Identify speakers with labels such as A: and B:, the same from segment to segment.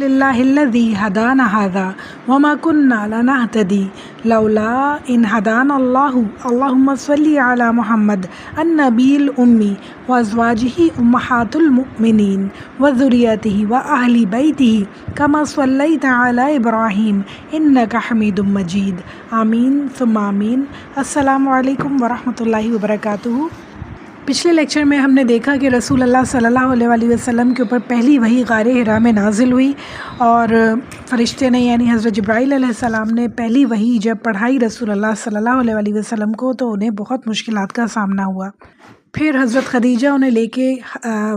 A: للہ الذی ہدانا ھذا وما کنا لنہتدی لولا ان ہدانا اللہ اللہم صلی علی محمد النبی الامی وازواجہ امہات المؤمنین وذریتہ واہل بیتہ کما صلیت علی ابراہیم انک حمید مجید آمین ثم آمین۔ السلام علیکم ورحمۃ اللہ وبرکاتہ۔ پچھلے لیکچر میں ہم نے دیکھا کہ رسول اللہ صلی اللہ علیہ وسلم کے اوپر پہلی وحی غار حرا میں نازل ہوئی، اور فرشتے نے یعنی حضرت جبرائیل علیہ السلام نے پہلی وحی جب پڑھائی رسول اللہ صلی اللہ علیہ وسلم کو تو انہیں بہت مشکلات کا سامنا ہوا۔ پھر حضرت خدیجہ انہیں لے کے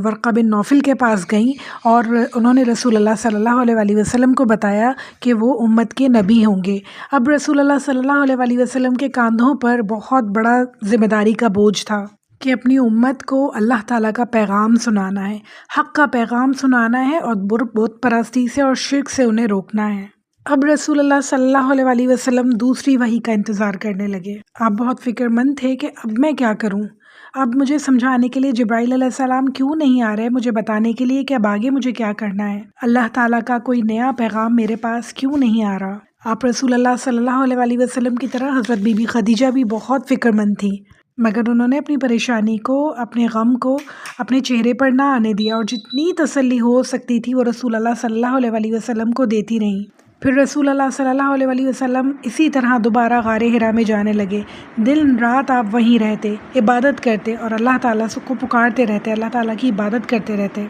A: ورقہ بن نوفل کے پاس گئیں، اور انہوں نے رسول اللہ صلی اللہ علیہ وسلم کو بتایا کہ وہ امت کے نبی ہوں گے۔ اب رسول اللہ صلی اللہ علیہ وسلم کے کاندھوں پر بہت بڑا ذمہ داری کا بوجھ تھا کہ اپنی امت کو اللہ تعالیٰ کا پیغام سنانا ہے، حق کا پیغام سنانا ہے، اور بت پرستی سے اور شرک سے انہیں روکنا ہے۔ اب رسول اللہ صلی اللہ علیہ وسلم دوسری وحی کا انتظار کرنے لگے۔ آپ بہت فکر مند تھے کہ اب میں کیا کروں، اب مجھے سمجھانے کے لیے جبرائیل علیہ السلام کیوں نہیں آ رہے، مجھے بتانے کے لیے کہ اب آگے مجھے کیا کرنا ہے، اللہ تعالیٰ کا کوئی نیا پیغام میرے پاس کیوں نہیں آ رہا۔ آپ رسول اللہ صلی اللہ علیہ وسلم کی طرح حضرت بی بی خدیجہ بھی بہت فکر مند تھی، مگر انہوں نے اپنی پریشانی کو، اپنے غم کو اپنے چہرے پر نہ آنے دیا، اور جتنی تسلی ہو سکتی تھی وہ رسول اللہ صلی اللہ علیہ وسلم کو دیتی رہیں۔ پھر رسول اللہ صلی اللہ علیہ وسلم اسی طرح دوبارہ غار حرا میں جانے لگے۔ دن رات آپ وہیں رہتے، عبادت کرتے، اور اللہ تعالیٰ کو پکارتے رہتے، اللہ تعالیٰ کی عبادت کرتے رہتے۔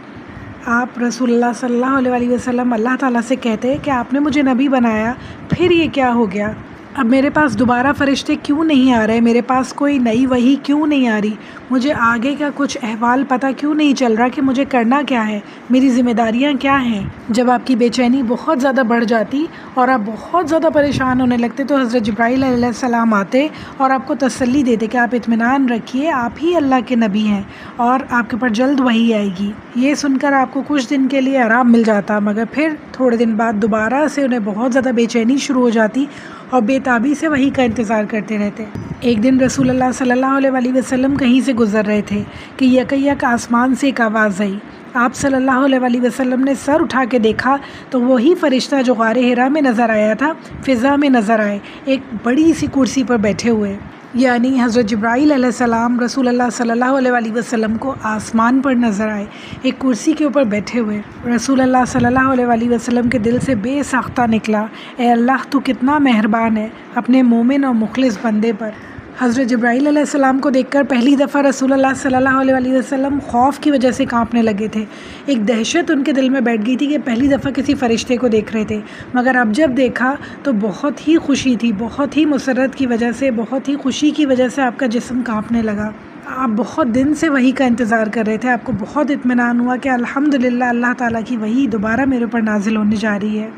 A: آپ رسول اللہ صلی اللہ علیہ وسلم اللہ تعالیٰ سے کہتے کہ آپ نے مجھے نبی بنایا، پھر یہ کیا ہو گیا، اب میرے پاس دوبارہ فرشتے کیوں نہیں آ رہے، میرے پاس کوئی نئی وحی کیوں نہیں آ رہی، مجھے آگے کا کچھ احوال پتہ کیوں نہیں چل رہا کہ مجھے کرنا کیا ہے، میری ذمہ داریاں کیا ہیں۔ جب آپ کی بے چینی بہت زیادہ بڑھ جاتی اور آپ بہت زیادہ پریشان ہونے لگتے تو حضرت جبرائیل علیہ السلام آتے اور آپ کو تسلی دیتے کہ آپ اطمینان رکھیے، آپ ہی اللہ کے نبی ہیں اور آپ کے اوپر جلد وحی آئے گی۔ یہ سن کر آپ کو کچھ دن کے لیے آرام مل جاتا، مگر پھر تھوڑے دن بعد دوبارہ سے انہیں بہت زیادہ بے چینی شروع ہو جاتی اور بے تابی سے وحی کا انتظار کرتے رہتے۔ ایک دن رسول اللہ صلی اللہ علیہ وسلم کہیں سے گزر رہے تھے کہ یک آسمان سے ایک آواز آئی۔ آپ صلی اللہ علیہ وسلم نے سر اٹھا کے دیکھا تو وہی فرشتہ جو غار حرا میں نظر آیا تھا فضا میں نظر آئے، ایک بڑی سی کرسی پر بیٹھے ہوئے، یعنی حضرت جبرائیل علیہ السلام رسول اللہ صلی اللہ علیہ وسلم کو آسمان پر نظر آئے، ایک کرسی کے اوپر بیٹھے ہوئے۔ رسول اللہ صلی اللہ علیہ وسلم کے دل سے بے ساختہ نکلا، اے اللہ تو کتنا مہربان ہے اپنے مومن اور مخلص بندے پر۔ حضرت جبرائیل علیہ السلام کو دیکھ کر پہلی دفعہ رسول اللہ صلی اللہ علیہ وسلم خوف کی وجہ سے کانپنے لگے تھے، ایک دہشت ان کے دل میں بیٹھ گئی تھی کہ پہلی دفعہ کسی فرشتے کو دیکھ رہے تھے، مگر اب جب دیکھا تو بہت ہی خوشی تھی، بہت ہی مسرت کی وجہ سے، بہت ہی خوشی کی وجہ سے آپ کا جسم کانپنے لگا۔ آپ بہت دن سے وحی کا انتظار کر رہے تھے، آپ کو بہت اطمینان ہوا کہ الحمدللہ اللہ تعالیٰ کی وحی دوبارہ میرے اوپر نازل ہونے جا رہی ہے۔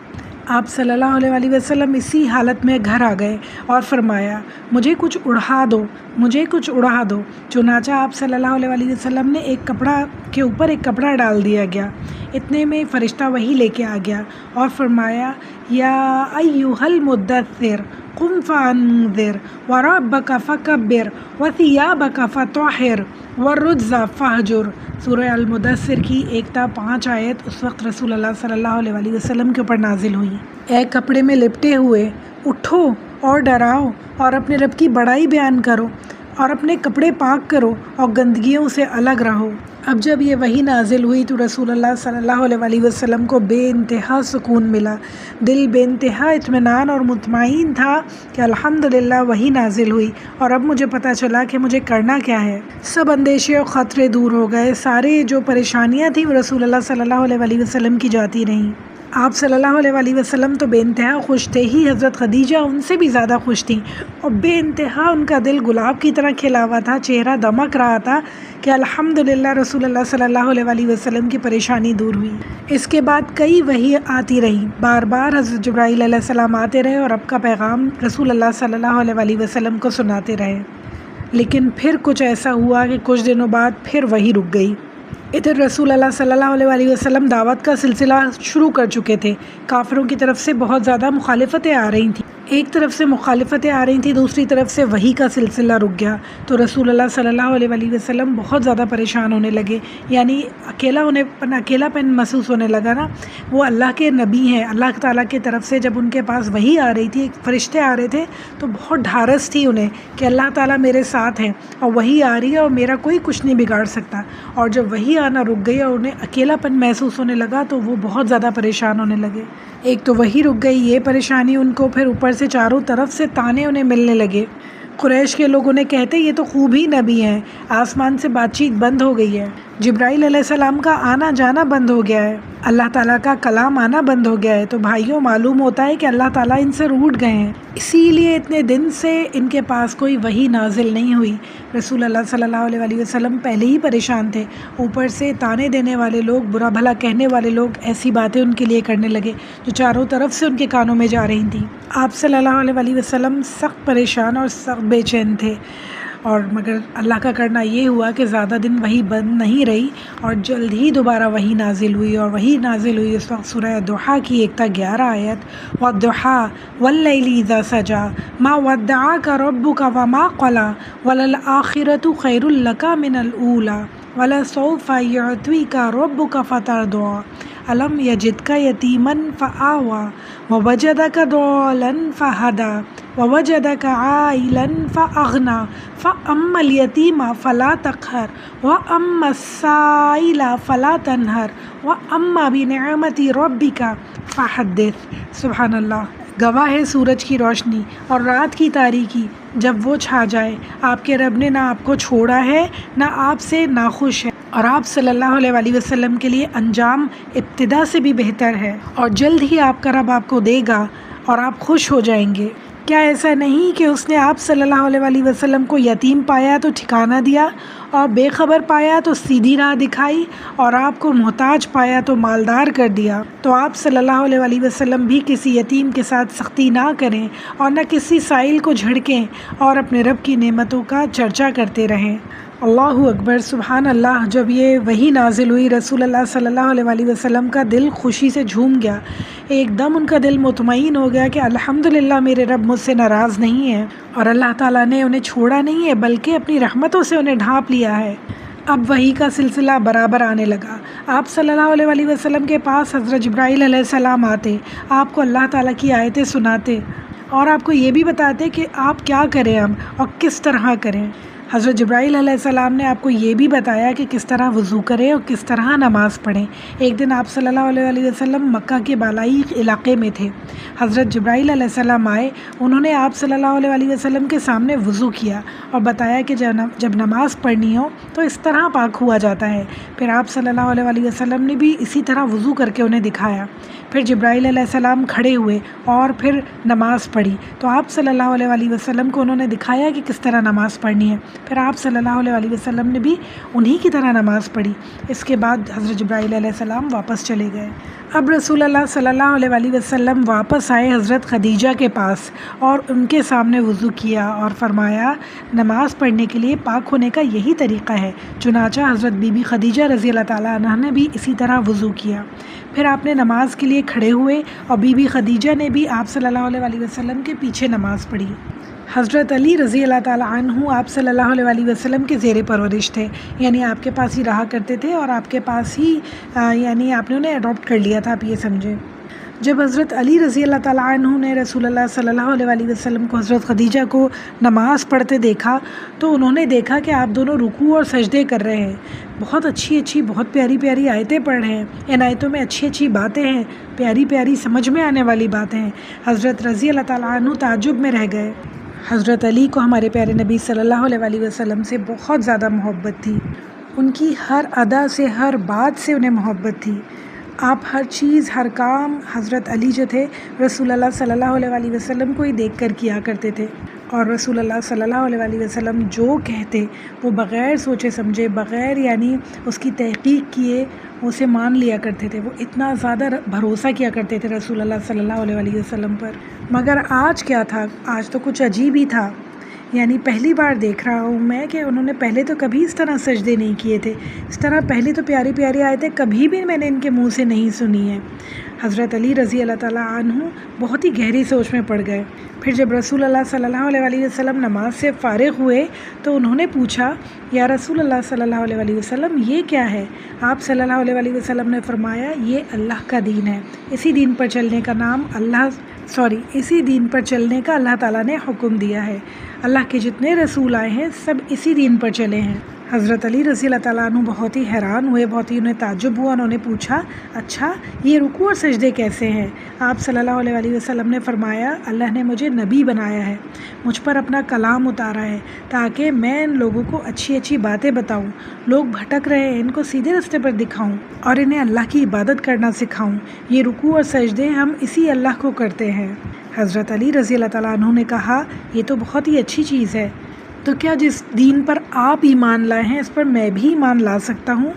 A: آپ صلی اللہ علیہ وسلم اسی حالت میں گھر آ گئے اور فرمایا مجھے کچھ اڑا دو، مجھے کچھ اڑا دو۔ چنانچہ آپ صلی اللہ علیہ وسلم نے ایک کپڑا کے اوپر ایک کپڑا ڈال دیا گیا، اتنے میں فرشتہ وہی لے کے آ گیا اور فرمایا یا ایھا المدثر قم فانذر وربک فکبر وثیابک فطہر والرجز فہجر۔ سورہ المدثر کی 1 تا 5 آیت اس وقت رسول اللہ صلی اللہ علیہ وسلم کے اوپر نازل ہوئی۔ اے کپڑے میں لپٹے ہوئے اٹھو اور ڈراؤ اور اپنے رب کی بڑائی بیان کرو اور اپنے کپڑے پاک کرو اور گندگیوں سے الگ رہو۔ اب جب یہ وحی نازل ہوئی تو رسول اللہ صلی اللہ علیہ وسلم کو بے انتہا سکون ملا، دل بے انتہا اطمینان اور مطمئن تھا کہ الحمدللہ وحی نازل ہوئی اور اب مجھے پتہ چلا کہ مجھے کرنا کیا ہے۔ سب اندیشے اور خطرے دور ہو گئے، سارے جو پریشانیاں تھیں وہ رسول اللہ صلی اللہ علیہ وسلم کی جاتی رہیں۔ آپ صلی اللہ علیہ وسلم تو بے انتہا خوش تھے ہی، حضرت خدیجہ ان سے بھی زیادہ خوش تھیں اور بے انتہا ان کا دل گلاب کی طرح کھلا ہوا تھا، چہرہ دمک رہا تھا کہ الحمدللہ رسول اللہ صلی اللہ علیہ وسلم کی پریشانی دور ہوئی۔ اس کے بعد کئی وحی آتی رہیں، بار بار حضرت جبرائیل علیہ السلام آتے رہے اور اب کا پیغام رسول اللہ صلی اللہ علیہ وسلم کو سناتے رہے، لیکن پھر کچھ ایسا ہوا کہ کچھ دنوں بعد پھر وحی رک گئی۔ ادھر رسول اللہ صلی اللہ علیہ وسلم دعوت کا سلسلہ شروع کر چکے تھے، کافروں کی طرف سے بہت زیادہ مخالفتیں آ رہی تھیں، ایک طرف سے مخالفتیں آ رہی تھیں، دوسری طرف سے وحی کا سلسلہ رک گیا، تو رسول اللہ صلی اللہ علیہ وآلہ وسلم بہت زیادہ پریشان ہونے لگے، یعنی اکیلا پن محسوس ہونے لگا نا۔ وہ اللہ کے نبی ہیں، اللہ تعالیٰ کی طرف سے جب ان کے پاس وحی آ رہی تھی، فرشتے آ رہے تھے، تو بہت ڈھارس تھی انہیں کہ اللہ تعالیٰ میرے ساتھ ہیں اور وحی آ رہی ہے اور میرا کوئی کچھ نہیں بگاڑ سکتا۔ اور جب وحی آنا رک گئی اور انہیں اکیلا پن محسوس ہونے لگا تو وہ بہت زیادہ پریشان ہونے لگے۔ ایک تو وحی رک گئی، یہ پریشانی ان کو، پھر اوپر سے چاروں طرف سے طعنے انہیں ملنے لگے۔ قریش کے لوگ انہیں کہتے یہ تو خوب ہی نبی ہیں، آسمان سے بات چیت بند ہو گئی ہے، جبرائیل علیہ السلام کا آنا جانا بند ہو گیا ہے، اللہ تعالیٰ کا کلام آنا بند ہو گیا ہے۔ تو بھائیوں، معلوم ہوتا ہے کہ اللہ تعالیٰ ان سے روٹھ گئے ہیں، اسی لیے اتنے دن سے ان کے پاس کوئی وحی نازل نہیں ہوئی۔ رسول اللہ صلی اللہ علیہ وآلہ وسلم پہلے ہی پریشان تھے، اوپر سے طعنے دینے والے لوگ، برا بھلا کہنے والے لوگ ایسی باتیں ان کے لیے کرنے لگے جو چاروں طرف سے ان کے کانوں میں جا رہی تھیں۔ آپ صلی اللہ علیہ وآلہ وسلم سخت پریشان اور سخت بے چین تھے، اور مگر اللہ کا کرنا یہ ہوا کہ زیادہ دن وحی بند نہیں رہی اور جلد ہی دوبارہ وحی نازل ہوئی، اور وحی نازل ہوئی اس وقت سورہ ضحیٰ کی 1 تا 11 آیت، وَالضُّحَىٰ وَاللَّيْلِ إِذَا سَجَىٰ مَا وَدَّعَكَ رَبُّكَ وَمَا قَلَىٰ وَلَلْآخِرَةُ خَيْرٌ لَكَ مِنَ الْأُولَىٰ وَلَسَوْفَ يُعْطِيكَ رَبُّكَ فَتَرْضَىٰ أَلَمْ يَجِدْكَ يَتِيمًا فَآوَىٰ وَوَجَدَكَ ضَالًّا فَهَدَىٰ وَوَجَدَكَ عَائِلًا فَأَغْنَىٰ فَأَمَّا الْيَتِيمَ فَلَا تَقْهَرْ وَأَمَّا السَّائِلَ فَلَا تَنْهَرْ وَأَمَّا بِنِعْمَةِ رَبِّكَ فَحَدِّثْ۔ سبحان اللہ۔ گواہ ہے سورج کی روشنی اور رات کی تاریکی، جب وہ چھا جائے، آپ کے رب نے نہ آپ کو چھوڑا ہے نہ آپ سے ناخوش ہے، اور آپ صلی اللہ علیہ وآلہ وسلم کے لیے انجام ابتدا سے بھی بہتر ہے، اور جلد ہی آپ کا رب آپ کو دے گا اور آپ خوش ہو جائیں گے۔ کیا ایسا نہیں کہ اس نے آپ صلی اللہ علیہ وآلہ وسلم کو یتیم پایا تو ٹھکانہ دیا، اور بے خبر پایا تو سیدھی راہ دکھائی، اور آپ کو محتاج پایا تو مالدار کر دیا؟ تو آپ صلی اللہ علیہ وآلہ وسلم بھی کسی یتیم کے ساتھ سختی نہ کریں اور نہ کسی سائل کو جھڑکیں، اور اپنے رب کی نعمتوں کا چرچا کرتے رہیں۔ اللہ اکبر، سبحان اللہ۔ جب یہ وحی نازل ہوئی، رسول اللہ صلی اللہ علیہ وآلہ وسلم کا دل خوشی سے جھوم گیا، ایک دم ان کا دل مطمئن ہو گیا کہ الحمدللہ میرے رب مجھ سے ناراض نہیں ہے، اور اللہ تعالیٰ نے انہیں چھوڑا نہیں ہے بلکہ اپنی رحمتوں سے انہیں ڈھانپ لیا ہے۔ اب وحی کا سلسلہ برابر آنے لگا۔ آپ صلی اللہ علیہ وآلہ وسلم کے پاس حضرت جبرائیل علیہ السلام آتے، آپ کو اللہ تعالیٰ کی آیتیں سناتے، اور آپ کو یہ بھی بتاتے کہ آپ کیا کریں اب اور کس طرح کریں۔ حضرت جبرائیل علیہ السلام نے آپ کو یہ بھی بتایا کہ کس طرح وضو کریں اور کس طرح نماز پڑھیں۔ ایک دن آپ صلی اللہ علیہ وآلہ وسلم مکہ کے بالائی علاقے میں تھے، حضرت جبرائیل علیہ السلام آئے، انہوں نے آپ صلی اللہ علیہ وآلہ وسلم کے سامنے وضو کیا اور بتایا کہ جب نماز پڑھنی ہو تو اس طرح پاک ہوا جاتا ہے۔ پھر آپ صلی اللہ علیہ وآلہ وسلم نے بھی اسی طرح وضو کر کے انہیں دکھایا۔ پھر جبرائیل علیہ السلام کھڑے ہوئے اور پھر نماز پڑھی، تو آپ صلی اللہ علیہ وآلہ وسلم کو انہوں نے دکھایا کہ کس طرح نماز پڑھنی ہے۔ پھر آپ صلی اللہ علیہ وآلہ وسلم نے بھی انہی کی طرح نماز پڑھی۔ اس کے بعد حضرت جبرائیل علیہ السلام واپس چلے گئے۔ اب رسول اللہ صلی اللہ علیہ وآلہ وسلم واپس آئے حضرت خدیجہ کے پاس اور ان کے سامنے وضو کیا اور فرمایا نماز پڑھنے کے لیے پاک ہونے کا یہی طریقہ ہے۔ چنانچہ حضرت بی بی خدیجہ رضی اللہ تعالیٰ عنہ نے بھی اسی طرح وضو کیا۔ پھر آپ نے نماز کے لیے کھڑے ہوئے اور بی بی خدیجہ نے بھی آپ صلی اللہ علیہ وآلہ وسلم کے پیچھے نماز پڑھی۔ حضرت علی رضی اللہ تعالیٰ عنہ آپ صلی اللہ علیہ وآلہ وسلم کے زیر پرورش تھے، یعنی آپ کے پاس ہی رہا کرتے تھے اور آپ کے پاس ہی یعنی آپ نے انہیں اڈاپٹ کر لیا تھا، آپ یہ سمجھیں۔ جب حضرت علی رضی اللہ تعالیٰ عنہ نے رسول اللہ صلی اللہ علیہ وآلہ وسلم کو حضرت خدیجہ کو نماز پڑھتے دیکھا تو انہوں نے دیکھا کہ آپ دونوں رکوع اور سجدے کر رہے ہیں، بہت اچھی بہت پیاری آیتیں پڑھ رہے ہیں، ان آیتوں میں اچھی باتیں ہیں، پیاری سمجھ میں آنے والی باتیں ہیں۔ حضرت رضی اللہ تعالیٰ عنہ تعجب میں رہ گئے۔ حضرت علی کو ہمارے پیارے نبی صلی اللہ علیہ وآلہ وسلم سے بہت زیادہ محبت تھی، ان کی ہر ادا سے، ہر بات سے انہیں محبت تھی۔ آپ ہر چیز، ہر کام حضرت علی جو تھے رسول اللہ صلی اللہ علیہ وآلہ وسلم کو ہی دیکھ کر کیا کرتے تھے، اور رسول اللہ صلی اللہ علیہ وآلہ وسلم جو کہتے وہ بغیر سوچے سمجھے، بغیر یعنی اس کی تحقیق کیے اسے مان لیا کرتے تھے۔ وہ اتنا زیادہ بھروسہ کیا کرتے تھے رسول اللہ صلی اللہ علیہ وآلہ وسلم پر۔ مگر آج کیا تھا؟ آج تو کچھ عجیب ہی تھا۔ یعنی پہلی بار دیکھ رہا ہوں میں کہ انہوں نے پہلے تو کبھی اس طرح سجدے نہیں کیے تھے، اس طرح پہلی تو پیاری پیاری آیتیں کبھی بھی میں نے ان کے منہ سے نہیں سنی ہیں۔ حضرت علی رضی اللہ تعالیٰ عنہ بہت ہی گہری سوچ میں پڑ گئے۔ پھر جب رسول اللہ صلی اللہ علیہ وسلم نماز سے فارغ ہوئے تو انہوں نے پوچھا، یا رسول اللہ صلی اللہ علیہ وسلم یہ کیا ہے؟ آپ صلی اللہ علیہ وسلم نے فرمایا، یہ اللہ کا دین ہے، اسی دین پر چلنے کا اللہ تعالیٰ نے حکم دیا ہے۔ اللہ کے جتنے رسول آئے ہیں سب اسی دین پر چلے ہیں۔ حضرت علی رضی اللہ تعالیٰ عنہ بہت ہی حیران ہوئے، بہت ہی انہیں تعجب ہوا۔ انہوں نے پوچھا، اچھا یہ رکوع اور سجدے کیسے ہیں؟ آپ صلی اللہ علیہ وسلم نے فرمایا، اللہ نے مجھے نبی بنایا ہے، مجھ پر اپنا کلام اتارا ہے تاکہ میں ان لوگوں کو اچھی اچھی باتیں بتاؤں، لوگ بھٹک رہے ہیں ان کو سیدھے راستے پر دکھاؤں اور انہیں اللہ کی عبادت کرنا سکھاؤں۔ یہ رکوع اور سجدے ہم اسی اللہ کو کرتے ہیں۔ حضرت علی رضی اللہ تعالیٰ عنہ نے کہا، یہ تو بہت ہی اچھی چیز ہے، تو کیا جس دین پر آپ ایمان لائے ہیں اس پر میں بھی ایمان لا سکتا ہوں؟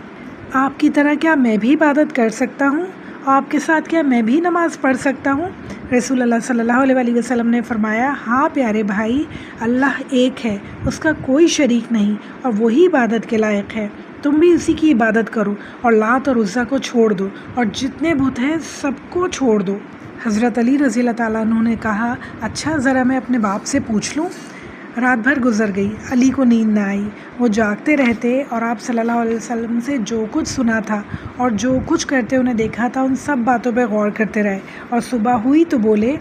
A: آپ کی طرح کیا میں بھی عبادت کر سکتا ہوں؟ آپ کے ساتھ کیا میں بھی نماز پڑھ سکتا ہوں؟ رسول اللہ صلی اللہ علیہ وسلم نے فرمایا، ہاں پیارے بھائی، اللہ ایک ہے، اس کا کوئی شریک نہیں اور وہی عبادت کے لائق ہے۔ تم بھی اسی کی عبادت کرو اور لات اور عزیٰ کو چھوڑ دو اور جتنے بت ہیں سب کو چھوڑ دو۔ حضرت علی رضی اللہ تعالیٰ عنہ نے کہا، اچھا ذرا میں اپنے باپ سے پوچھ لوں۔ رات بھر گزر گئی، علی کو نیند نہ آئی، وہ جاگتے رہتے اور آپ صلی اللہ علیہ وسلم سے جو کچھ سنا تھا اور جو کچھ کرتے انہیں دیکھا تھا ان سب باتوں پہ غور کرتے رہے، اور صبح ہوئی تو بولے،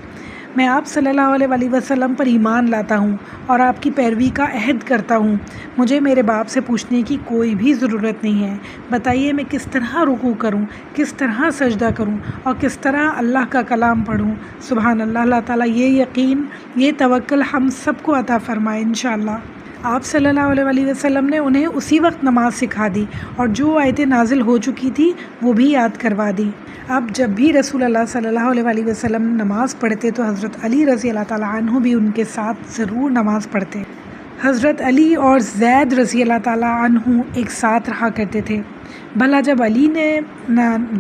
A: میں آپ صلی اللہ علیہ وسلم پر ایمان لاتا ہوں اور آپ کی پیروی کا عہد کرتا ہوں، مجھے میرے باپ سے پوچھنے کی کوئی بھی ضرورت نہیں ہے، بتائیے میں کس طرح رکوع کروں، کس طرح سجدہ کروں اور کس طرح اللہ کا کلام پڑھوں۔ سبحان اللہ، اللہ تعالیٰ یہ یقین، یہ توکل ہم سب کو عطا فرمائے انشاءاللہ۔ آپ صلی اللہ علیہ وسلم نے انہیں اسی وقت نماز سکھا دی اور جو آیتیں نازل ہو چکی تھی وہ بھی یاد کروا دی۔ اب جب بھی رسول اللہ صلی اللہ علیہ وسلم نماز پڑھتے تو حضرت علی رضی اللہ تعالیٰ عنہ بھی ان کے ساتھ ضرور نماز پڑھتے۔ حضرت علی اور زید رضی اللہ تعالیٰ عنہ ایک ساتھ رہا کرتے تھے۔ بھلا جب علی نے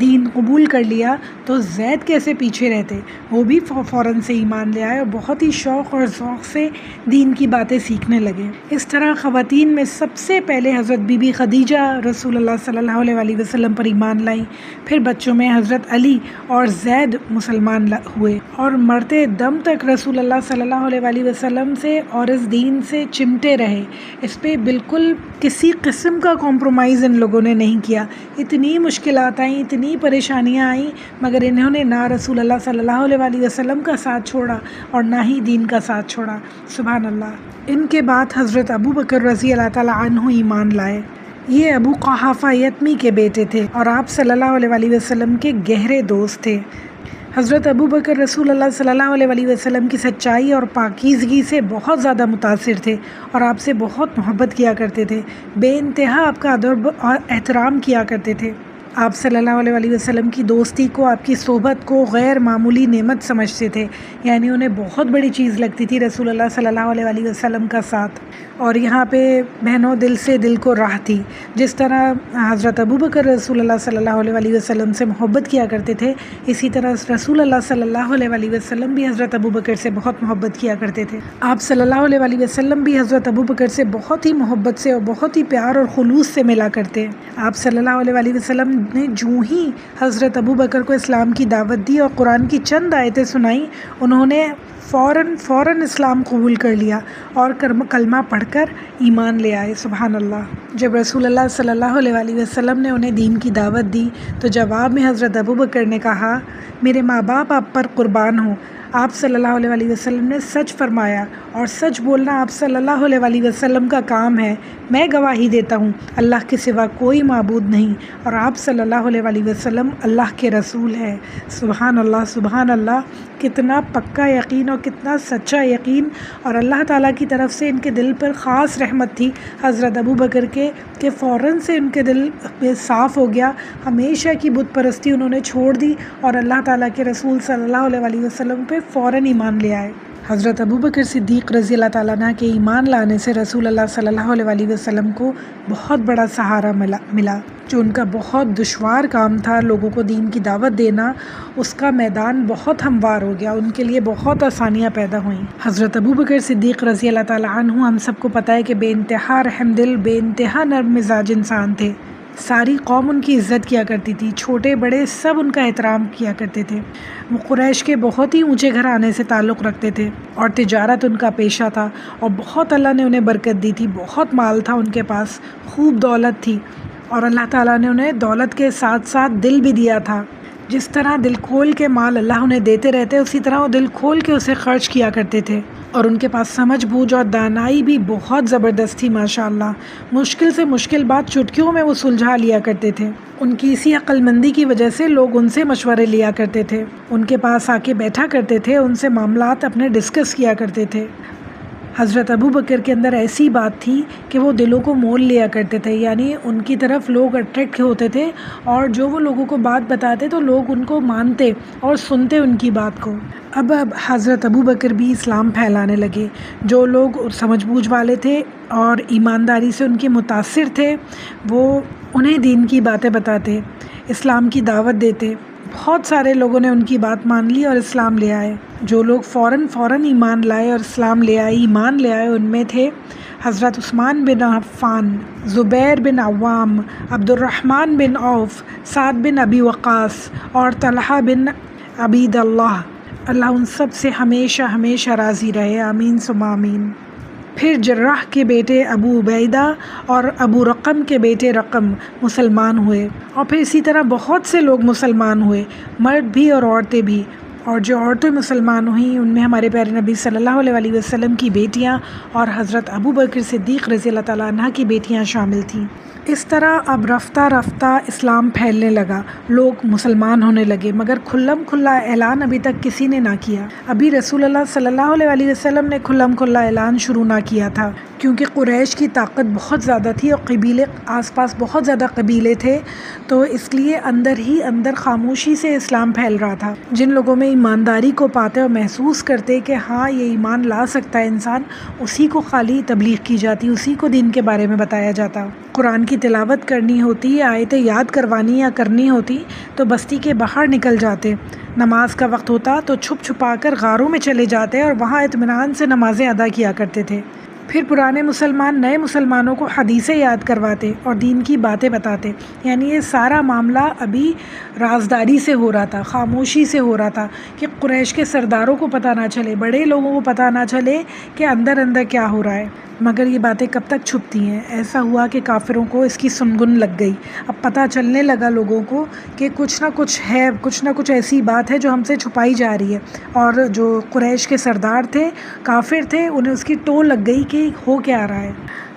A: دین قبول کر لیا تو زید کیسے پیچھے رہتے؟ وہ بھی فوراً سے ایمان لے آئے اور بہت ہی شوق اور ذوق سے دین کی باتیں سیکھنے لگے۔ اس طرح خواتین میں سب سے پہلے حضرت بی بی خدیجہ رسول اللہ صلی اللہ علیہ وسلم پر ایمان لائیں، پھر بچوں میں حضرت علی اور زید مسلمان ہوئے اور مرتے دم تک رسول اللہ صلی اللہ علیہ وسلم سے اور اس دین سے چمٹے رہے۔ اس پہ بالکل کسی قسم کا کمپرومائز ان لوگوں نے نہیں کیا۔ اتنی مشکلات آئیں، اتنی پریشانیاں آئیں، مگر انہوں نے نہ رسول اللہ صلی اللہ علیہ وسلم کا ساتھ چھوڑا اور نہ ہی دین کا ساتھ چھوڑا۔ سبحان اللہ۔ ان کے بعد حضرت ابو بکر رضی اللہ تعالیٰ عنہ ایمان لائے۔ یہ ابو قحافہ یتمی کے بیٹے تھے اور آپ صلی اللہ علیہ وسلم کے گہرے دوست تھے۔ حضرت ابو بکر رسول اللہ صلی اللہ علیہ وسلم کی سچائی اور پاکیزگی سے بہت زیادہ متاثر تھے اور آپ سے بہت محبت کیا کرتے تھے، بے انتہا آپ کا ادب اور احترام کیا کرتے تھے۔ آپ صلی اللہ علیہ وسلم کی دوستی کو، آپ کی صحبت کو غیر معمولی نعمت سمجھتے تھے، یعنی انہیں بہت بڑی چیز لگتی تھی رسول اللہ صلی اللہ علیہ وسلم کا ساتھ۔ اور یہاں پہ بہنوں دل سے دل کو راہ تھی، جس طرح حضرت ابو بکر رسول اللہ صلی اللہ علیہ وسلم سے محبت کیا کرتے تھے، اسی طرح رسول اللہ صلی اللہ علیہ وسلم بھی حضرت ابو بکر سے بہت محبت کیا کرتے تھے۔ آپ صلی اللہ علیہ وسلم بھی حضرت ابو بکر سے بہت ہی محبت سے اور بہت ہی پیار اور خلوص سے ملا کرتے۔ آپ صلی اللہ علیہ وسلم نے جو ہی حضرت ابو بکر کو اسلام کی دعوت دی اور قرآن کی چند آیتیں سنائیں، انہوں نے فوراً اسلام قبول کر لیا اور کلمہ پڑھ کر ایمان لے آئے۔ سبحان اللہ۔ جب رسول اللہ صلی اللہ علیہ وسلم نے انہیں دین کی دعوت دی تو جواب میں حضرت ابو بکر نے کہا، میرے ماں باپ آپ پر قربان ہوں، آپ صلی اللہ علیہ وسلم نے سچ فرمایا اور سچ بولنا آپ صلی اللہ علیہ وسلم کا کام ہے۔ میں گواہی دیتا ہوں اللہ کے سوا کوئی معبود نہیں اور آپ صلی اللہ علیہ وسلم اللہ کے رسول ہیں۔ سبحان اللہ، سبحان اللہ۔ کتنا پکا یقین اور کتنا سچا یقین، اور اللہ تعالیٰ کی طرف سے ان کے دل پر خاص رحمت تھی حضرت ابو بکر کے کہ فوراً سے ان کے دل صاف ہو گیا، ہمیشہ کی بت پرستی انہوں نے چھوڑ دی اور اللہ تعالیٰ کے رسول صلی اللہ علیہ وسلم پہ فوراً ایمان لے آئے۔ حضرت ابوبکر صدیق رضی اللہ تعالیٰ عنہ کے ایمان لانے سے رسول اللہ صلی اللہ علیہ وسلم کو بہت بڑا سہارا ملا. جو ان کا بہت دشوار کام تھا لوگوں کو دین کی دعوت دینا، اس کا میدان بہت ہموار ہو گیا، ان کے لیے بہت آسانیاں پیدا ہوئیں. حضرت ابوبکر صدیق رضی اللہ تعالیٰ عنہ ہم سب کو پتہ ہے کہ بے انتہا رحم دل، بے انتہا نرم مزاج انسان تھے. ساری قوم ان کی عزت کیا کرتی تھی، چھوٹے بڑے سب ان کا احترام کیا کرتے تھے. وہ قریش کے بہت ہی اونچے گھرانے سے تعلق رکھتے تھے اور تجارت ان کا پیشہ تھا، اور بہت اللہ نے انہیں برکت دی تھی. بہت مال تھا ان کے پاس، خوب دولت تھی، اور اللہ تعالیٰ نے انہیں دولت کے ساتھ ساتھ دل بھی دیا تھا. جس طرح دل کھول کے مال اللہ انہیں دیتے رہتے، اسی طرح وہ دل کھول کے اسے خرچ کیا کرتے تھے. اور ان کے پاس سمجھ بوجھ اور دانائی بھی بہت زبردست تھی ماشاءاللہ. مشکل سے مشکل بات چٹکیوں میں وہ سلجھا لیا کرتے تھے. ان کی اسی عقل مندی کی وجہ سے لوگ ان سے مشورے لیا کرتے تھے، ان کے پاس آ کے بیٹھا کرتے تھے، ان سے معاملات اپنے ڈسکس کیا کرتے تھے. حضرت ابوبکر کے اندر ایسی بات تھی کہ وہ دلوں کو مول لیا کرتے تھے، یعنی ان کی طرف لوگ اٹریکٹ ہوتے تھے، اور جو وہ لوگوں کو بات بتاتے تو لوگ ان کو مانتے اور سنتے ان کی بات کو. اب حضرت ابوبکر بھی اسلام پھیلانے لگے. جو لوگ سمجھ بوجھ والے تھے اور ایمانداری سے ان کے متاثر تھے، وہ انہیں دین کی باتیں بتاتے، اسلام کی دعوت دیتے. بہت سارے لوگوں نے ان کی بات مان لی اور اسلام لے آئے. جو لوگ فوراً ایمان لائے اور اسلام لے آئے، ایمان لے آئے، ان میں تھے حضرت عثمان بن عفان، زبیر بن عوام، عبد الرحمن بن عوف، سعد بن ابی وقاص اور طلحہ بن عبید اللہ. اللہ ان سب سے ہمیشہ ہمیشہ راضی رہے، آمین ثم آمین. پھر جراح کے بیٹے ابو عبیدہ اور ابو رقم کے بیٹے رقم مسلمان ہوئے، اور پھر اسی طرح بہت سے لوگ مسلمان ہوئے، مرد بھی اور عورتیں بھی. اور جو عورتیں مسلمان ہوئیں ان میں ہمارے پیارے نبی صلی اللہ علیہ وسلم کی بیٹیاں اور حضرت ابوبکر صدیق رضی اللہ تعالیٰ عنہ کی بیٹیاں شامل تھیں. اس طرح اب رفتہ رفتہ اسلام پھیلنے لگا، لوگ مسلمان ہونے لگے، مگر کھلم کھلا اعلان ابھی تک کسی نے نہ کیا. ابھی رسول اللہ صلی اللہ علیہ وسلم نے کھلم کھلا اعلان شروع نہ کیا تھا، کیونکہ قریش کی طاقت بہت زیادہ تھی اور قبیلے آس پاس بہت زیادہ قبیلے تھے، تو اس لیے اندر ہی اندر خاموشی سے اسلام پھیل رہا تھا. جن لوگوں میں ایمانداری کو پاتے اور محسوس کرتے کہ ہاں یہ ایمان لا سکتا ہے انسان، اسی کو خالی تبلیغ کی جاتی، اسی کو دین کے بارے میں بتایا جاتا. قرآن کی تلاوت کرنی ہوتی، آیتیں یاد کروانی یا کرنی ہوتی تو بستی کے باہر نکل جاتے. نماز کا وقت ہوتا تو چھپ چھپا کر غاروں میں چلے جاتے اور وہاں اطمینان سے نمازیں ادا کیا کرتے تھے. پھر پرانے مسلمان نئے مسلمانوں کو حدیثیں یاد کرواتے اور دین کی باتیں بتاتے. یعنی یہ سارا معاملہ ابھی رازداری سے ہو رہا تھا، خاموشی سے ہو رہا تھا، کہ قریش کے سرداروں کو پتہ نہ چلے، بڑے لوگوں کو پتہ نہ چلے کہ اندر اندر کیا ہو رہا ہے. مگر یہ باتیں کب تک چھپتی ہیں؟ ایسا ہوا کہ کافروں کو اس کی سنگن لگ گئی. اب پتہ چلنے لگا لوگوں کو کہ کچھ نہ کچھ ہے، کچھ نہ کچھ ایسی بات ہے جو ہم سے چھپائی جا رہی ہے. اور جو قریش کے سردار تھے، کافر تھے، انہیں اس کی ٹو لگ گئی کہ ہو کیا رہا ہے.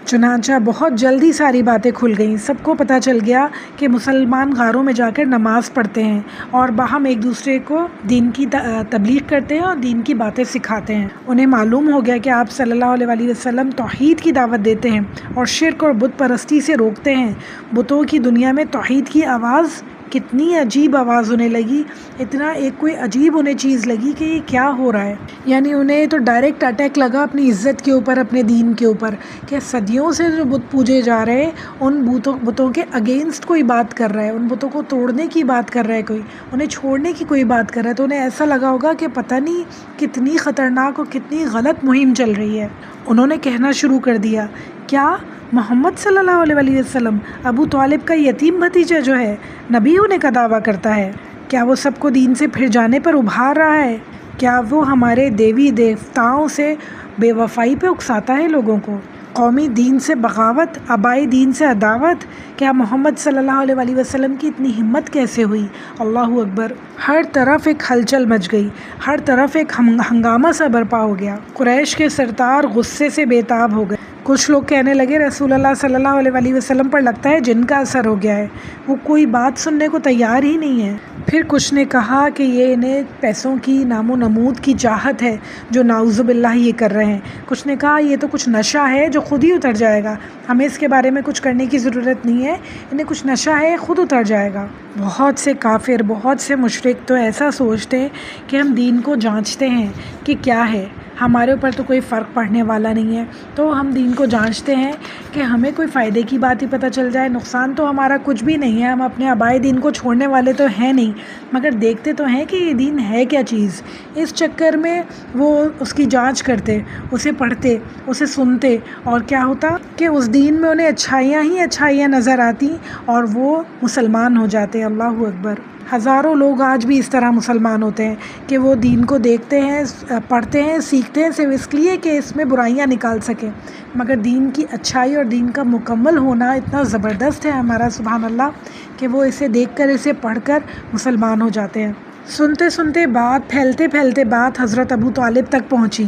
A: چنانچہ بہت جلدی ساری باتیں کھل گئیں. سب کو پتہ چل گیا کہ مسلمان غاروں میں جا کر نماز پڑھتے ہیں اور باہم ایک دوسرے کو دین کی تبلیغ کرتے ہیں اور دین کی باتیں سکھاتے ہیں. انہیں معلوم ہو گیا کہ آپ صلی اللہ علیہ وسلم توحید کی دعوت دیتے ہیں اور شرک اور بت پرستی سے روکتے ہیں. بتوں کی دنیا میں توحید کی آواز کتنی عجیب آواز ہونے لگی، اتنا ایک کوئی عجیب انہیں چیز لگی کہ یہ کیا ہو رہا ہے. یعنی انہیں تو ڈائریکٹ اٹیک لگا اپنی عزت کے اوپر، اپنے دین کے اوپر، کہ صدیوں سے جو بت پوجے جا رہے ہیں ان بتوں کے اگینسٹ کوئی بات کر رہا ہے، ان بتوں کو توڑنے کی بات کر رہا ہے، کوئی انہیں چھوڑنے کی کوئی بات کر رہا ہے. تو انہیں ایسا لگا ہوگا کہ پتہ نہیں کتنی خطرناک اور کتنی غلط مہم چل رہی ہے. انہوں نے کہنا شروع کر دیا، کیا محمد صلی اللہ علیہ وسلم ابو طالب کا یتیم بھتیجا جو ہے نبی ہونے کا دعویٰ کرتا ہے؟ کیا وہ سب کو دین سے پھر جانے پر ابھار رہا ہے؟ کیا وہ ہمارے دیوی دیوتاؤں سے بے وفائی پہ اکساتا ہے لوگوں کو؟ قومی دین سے بغاوت، آبائی دین سے عداوت؟ کیا محمد صلی اللہ علیہ وسلم کی اتنی ہمت کیسے ہوئی؟ اللہ اکبر. ہر طرف ایک ہلچل مچ گئی، ہر طرف ایک ہنگامہ سا برپا ہو گیا. قریش کے سردار غصے سے بے تاب ہو گئے. کچھ لوگ کہنے لگے رسول اللہ صلی اللہ علیہ وسلم پر لگتا ہے جن کا اثر ہو گیا ہے، وہ کوئی بات سننے کو تیار ہی نہیں ہے. پھر کچھ نے کہا کہ یہ انہیں پیسوں کی نام و نمود کی چاہت ہے جو نعوذ باللہ یہ کر رہے ہیں. کچھ نے کہا یہ تو کچھ نشہ ہے جو خود ہی اتر جائے گا، ہمیں اس کے بارے میں کچھ کرنے کی ضرورت نہیں ہے، انہیں کچھ نشہ ہے، خود اتر جائے گا. بہت سے کافر، بہت سے مشرک تو ایسا سوچتے ہیں کہ ہم دین کو جانچتے ہیں کہ کیا ہے، ہمارے اوپر تو کوئی فرق پڑنے والا نہیں ہے، تو ہم دین کو جانچتے ہیں کہ ہمیں کوئی فائدے کی بات ہی پتہ چل جائے، نقصان تو ہمارا کچھ بھی نہیں ہے، ہم اپنے آبائی دین کو چھوڑنے والے تو ہیں نہیں، مگر دیکھتے تو ہیں کہ یہ دین ہے کیا چیز۔ اس چکر میں وہ اس کی جانچ کرتے، اسے پڑھتے، اسے سنتے، اور کیا ہوتا کہ اس دین میں انہیں اچھائیاں ہی اچھائیاں نظر آتی اور وہ مسلمان ہو جاتے۔ اللہ اکبر۔ ہزاروں لوگ آج بھی اس طرح مسلمان ہوتے ہیں کہ وہ دین کو دیکھتے ہیں، پڑھتے ہیں، سیکھتے ہیں صرف اس لیے کہ اس میں برائیاں نکال سکیں، مگر دین کی اچھائی اور دین کا مکمل ہونا اتنا زبردست ہے ہمارا، سبحان اللہ، کہ وہ اسے دیکھ کر، اسے پڑھ کر مسلمان ہو جاتے ہیں۔ سنتے سنتے بات، پھیلتے پھیلتے بات حضرت ابو طالب تک پہنچی،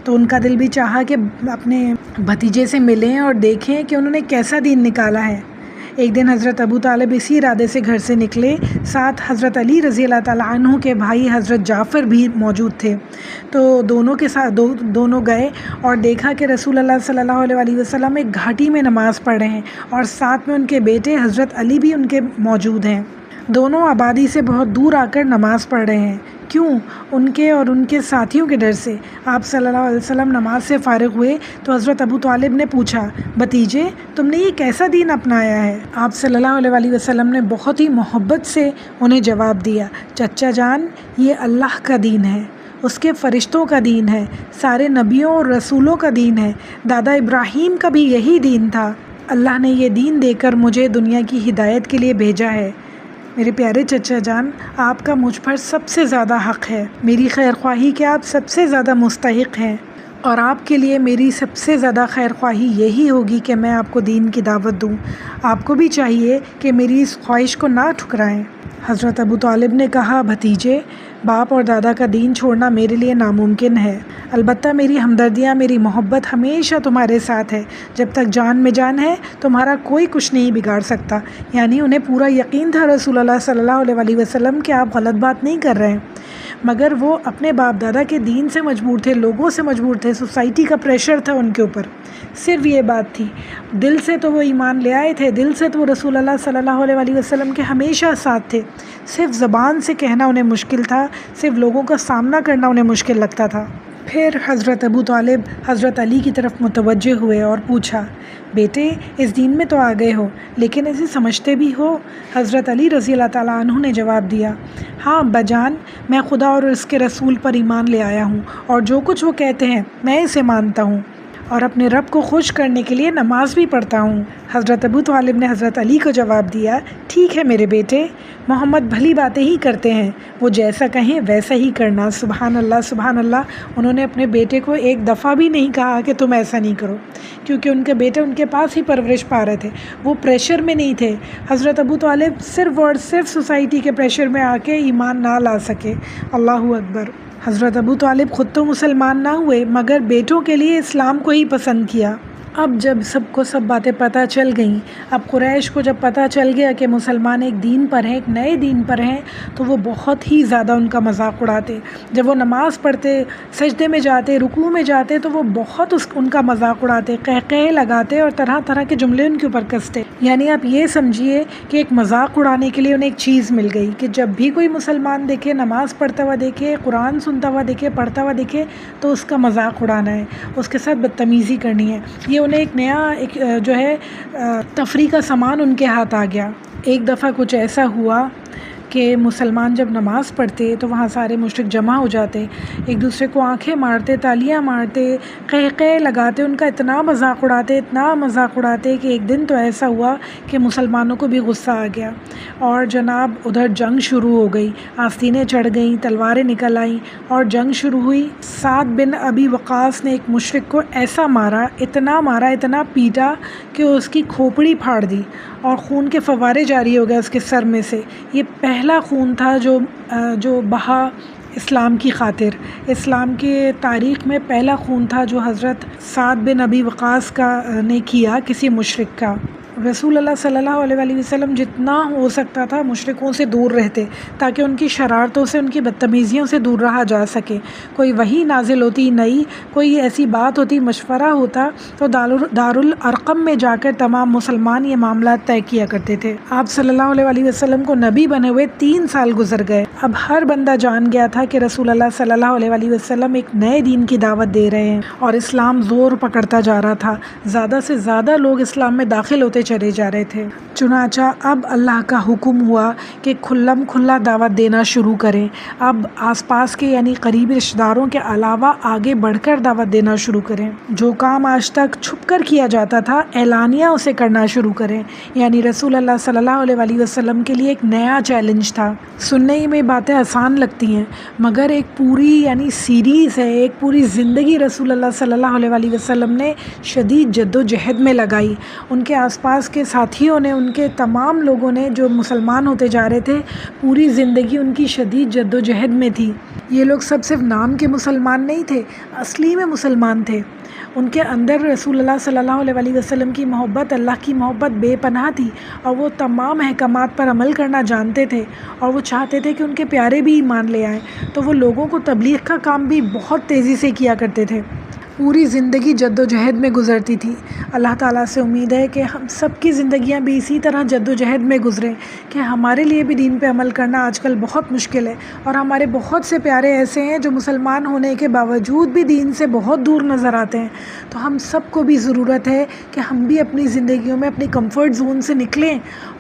A: تو ان کا دل بھی چاہا کہ اپنے بھتیجے سے ملیں اور دیکھیں کہ انہوں نے کیسا دین نکالا ہے۔ ایک دن حضرت ابو طالب اسی ارادے سے گھر سے نکلے، ساتھ حضرت علی رضی اللہ تعالیٰ عنہ کے بھائی حضرت جعفر بھی موجود تھے، تو دونوں کے ساتھ دونوں گئے اور دیکھا کہ رسول اللہ صلی اللہ علیہ وسلم ایک گھاٹی میں نماز پڑھ رہے ہیں اور ساتھ میں ان کے بیٹے حضرت علی بھی ان کے موجود ہیں۔ دونوں آبادی سے بہت دور آ کر نماز پڑھ رہے ہیں، کیوں؟ ان کے اور ان کے ساتھیوں کے ڈر سے۔ آپ صلی اللہ علیہ وسلم نماز سے فارغ ہوئے تو حضرت ابو طالب نے پوچھا، بھتیجے تم نے یہ کیسا دین اپنایا ہے؟ آپ صلی اللہ علیہ وسلم نے بہت ہی محبت سے انہیں جواب دیا، چچا جان یہ اللہ کا دین ہے، اس کے فرشتوں کا دین ہے، سارے نبیوں اور رسولوں کا دین ہے، دادا ابراہیم کا بھی یہی دین تھا، اللہ نے یہ دین دے کر مجھے دنیا کی ہدایت کے لیے بھیجا ہے۔ میرے پیارے چچا جان، آپ کا مجھ پر سب سے زیادہ حق ہے، میری خیر خواہی کے آپ سب سے زیادہ مستحق ہیں، اور آپ کے لیے میری سب سے زیادہ خیر خواہی یہی ہوگی کہ میں آپ کو دین کی دعوت دوں، آپ کو بھی چاہیے کہ میری اس خواہش کو نہ ٹھکرائیں۔ حضرت ابو طالب نے کہا، بھتیجے باپ اور دادا کا دین چھوڑنا میرے لیے ناممکن ہے، البتہ میری ہمدردیاں، میری محبت ہمیشہ تمہارے ساتھ ہے، جب تک جان میں جان ہے تمہارا کوئی کچھ نہیں بگاڑ سکتا۔ یعنی انہیں پورا یقین تھا رسول اللہ صلی اللہ علیہ وسلم کہ آپ غلط بات نہیں کر رہے ہیں، مگر وہ اپنے باپ دادا کے دین سے مجبور تھے، لوگوں سے مجبور تھے، سوسائٹی کا پریشر تھا ان کے اوپر، صرف یہ بات تھی۔ دل سے تو وہ ایمان لے آئے تھے، دل سے تو وہ رسول اللہ صلی اللہ علیہ وسلم کے ہمیشہ ساتھ تھے، صرف زبان سے کہنا انہیں مشکل تھا، صرف لوگوں کا سامنا کرنا انہیں مشکل لگتا تھا۔ پھر حضرت ابو طالب حضرت علی کی طرف متوجہ ہوئے اور پوچھا، بیٹے اس دین میں تو آ گئے ہو لیکن اسے سمجھتے بھی ہو؟ حضرت علی رضی اللہ تعالیٰ عنہ نے جواب دیا، ہاں ابا جان، میں خدا اور اس کے رسول پر ایمان لے آیا ہوں، اور جو کچھ وہ کہتے ہیں میں اسے مانتا ہوں، اور اپنے رب کو خوش کرنے کے لیے نماز بھی پڑھتا ہوں۔ حضرت ابو طالب نے حضرت علی کو جواب دیا، ٹھیک ہے میرے بیٹے، محمد بھلی باتیں ہی کرتے ہیں، وہ جیسا کہیں ویسا ہی کرنا۔ سبحان اللہ، سبحان اللہ۔ انہوں نے اپنے بیٹے کو ایک دفعہ بھی نہیں کہا کہ تم ایسا نہیں کرو، کیونکہ ان کے بیٹے ان کے پاس ہی پرورش پا رہے تھے، وہ پریشر میں نہیں تھے۔ حضرت ابو طالب صرف اور صرف سوسائٹی کے پریشر میں آ کے ایمان نہ لا سکے۔ اللہ اکبر۔ حضرت ابو طالب خود تو مسلمان نہ ہوئے مگر بیٹوں کے لیے اسلام کو ہی پسند کیا۔ اب جب سب کو سب باتیں پتہ چل گئیں، اب قریش کو جب پتہ چل گیا کہ مسلمان ایک دین پر ہیں، ایک نئے دین پر ہیں، تو وہ بہت ہی زیادہ ان کا مذاق اڑاتے۔ جب وہ نماز پڑھتے، سجدے میں جاتے، رکوع میں جاتے، تو وہ بہت ان کا مذاق اڑاتے، قہقہے لگاتے اور طرح طرح کے جملے ان کے اوپر کستے۔ یعنی آپ یہ سمجھیے کہ ایک مذاق اڑانے کے لیے انہیں ایک چیز مل گئی کہ جب بھی کوئی مسلمان دیکھے، نماز پڑھتا ہوا دیکھے، قرآن سنتا ہوا دیکھے، پڑھتا ہوا دیکھے، تو اس کا مذاق اڑانا ہے، اس کے ساتھ بدتمیزی کرنی ہے۔ یہ انہیں ایک نیا جو ہے تفریح کا سامان ان کے ہاتھ آ گیا۔ ایک دفعہ کچھ ایسا ہوا کہ مسلمان جب نماز پڑھتے تو وہاں سارے مشرک جمع ہو جاتے، ایک دوسرے کو آنکھیں مارتے، تالیاں مارتے، قہقہے لگاتے، ان کا اتنا مذاق اڑاتے، اتنا مذاق اڑاتے کہ ایک دن تو ایسا ہوا کہ مسلمانوں کو بھی غصہ آ گیا، اور جناب ادھر جنگ شروع ہو گئی، آستینیں چڑھ گئیں، تلواریں نکل آئیں اور جنگ شروع ہوئی۔ سعد بن ابی وقاص نے ایک مشرک کو ایسا مارا، اتنا پیٹا کہ اس کی کھوپڑی پھاڑ دی اور خون کے فوارے جاری ہو گئے اس کے سر میں سے۔ یہ پہلا خون تھا جو بہا اسلام کی خاطر، اسلام کے تاریخ میں پہلا خون تھا جو حضرت سعد بن ابی وقاص کا نے کیا کسی مشرک کا۔ رسول اللہ صلی اللہ علیہ وآلہ وسلم جتنا ہو سکتا تھا مشرکوں سے دور رہتے تاکہ ان کی شرارتوں سے، ان کی بدتمیزیوں سے دور رہا جا سکے۔ کوئی وحی نازل ہوتی نئی، کوئی ایسی بات ہوتی، مشورہ ہوتا تو دارالارقم میں جا کر تمام مسلمان یہ معاملات طے کیا کرتے تھے۔ آپ صلی اللہ علیہ وآلہ وسلم کو نبی بنے ہوئے 3 سال گزر گئے۔ اب ہر بندہ جان گیا تھا کہ رسول اللہ صلی اللہ علیہ وآلہ وسلم ایک نئے دین کی دعوت دے رہے ہیں، اور اسلام زور پکڑتا جا رہا تھا۔ زیادہ سے زیادہ لوگ اسلام میں داخل ہوتے چلے جا رہے تھے۔ چنانچہ اب اللہ کا حکم ہوا کہ کھلم کھلا دعوت دینا شروع کریں۔ اب آس پاس کے یعنی قریبی رشتہ داروں کے علاوہ آگے بڑھ کر دعوت دینا شروع کریں۔ جو کام آج تک چھپ کر کیا جاتا تھا اعلانیہ اسے کرنا شروع کریں۔ یعنی رسول اللہ صلی اللہ علیہ وآلہ وسلم کے لیے ایک نیا چیلنج تھا۔ سننے میں باتیں آسان لگتی ہیں، مگر ایک پوری یعنی سیریز ہے، ایک پوری زندگی رسول اللہ صلی اللہ علیہ وآلہ وسلم نے شدید جد و جہد میں لگائی۔ ان کے آس پاس کے ساتھیوں نے، ان کے تمام لوگوں نے جو مسلمان ہوتے جا رہے تھے، پوری زندگی ان کی شدید جد و جہد میں تھی۔ یہ لوگ سب صرف نام کے مسلمان نہیں تھے، اصلی میں مسلمان تھے۔ ان کے اندر رسول اللہ صلی اللہ علیہ وآلہ وسلم کی محبت، اللہ کی محبت بے پناہ تھی، اور وہ تمام احکامات پر عمل کرنا جانتے تھے، اور وہ چاہتے تھے کہ ان کے پیارے بھی ایمان لے آئیں۔ تو وہ لوگوں کو تبلیغ کا کام بھی بہت تیزی سے کیا کرتے تھے۔ پوری زندگی جد و جہد میں گزرتی تھی۔ اللہ تعالیٰ سے امید ہے کہ ہم سب کی زندگیاں بھی اسی طرح جد و جہد میں گزریں کہ ہمارے لیے بھی دین پہ عمل کرنا آج کل بہت مشکل ہے، اور ہمارے بہت سے پیارے ایسے ہیں جو مسلمان ہونے کے باوجود بھی دین سے بہت دور نظر آتے ہیں۔ تو ہم سب کو بھی ضرورت ہے کہ ہم بھی اپنی زندگیوں میں اپنی کمفرٹ زون سے نکلیں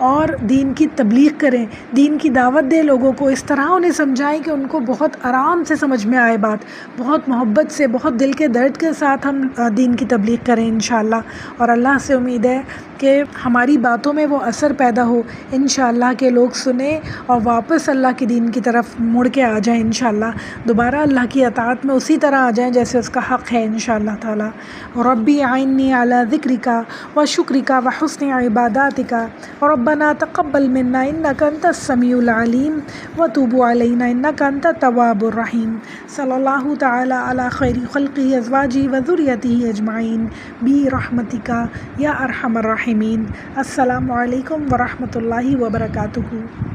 A: اور دین کی تبلیغ کریں، دین کی دعوت دیں لوگوں کو، اس طرح انہیں سمجھائیں کہ ان کو بہت آرام سے سمجھ میں آئے بات، بہت محبت سے، بہت دل کے درد کے ساتھ ہم دین کی تبلیغ کریں انشاءاللہ۔ اور اللہ سے امید ہے کہ ہماری باتوں میں وہ اثر پیدا ہو انشاءاللہ، کہ لوگ سنیں اور واپس اللہ کے دین کی طرف مڑ کے آ جائیں انشاءاللہ، دوبارہ اللہ کی اطاعت میں اسی طرح آ جائیں جیسے اس کا حق ہے انشاءاللہ تعالی۔ ربی اعنی علی ذکرک و شکرک و حسن عباداتک ربنا تقبل منا انک انت السمیع العلیم وتوب علینا انک انت التواب الرحیم۔ صلی اللہ تعالی علی خیر خلقہ ازواجہ و ذریتہ اجمعین برحمتک یا ارحم الراحمین۔ السلام علیکم ورحمۃ اللہ وبرکاتہ۔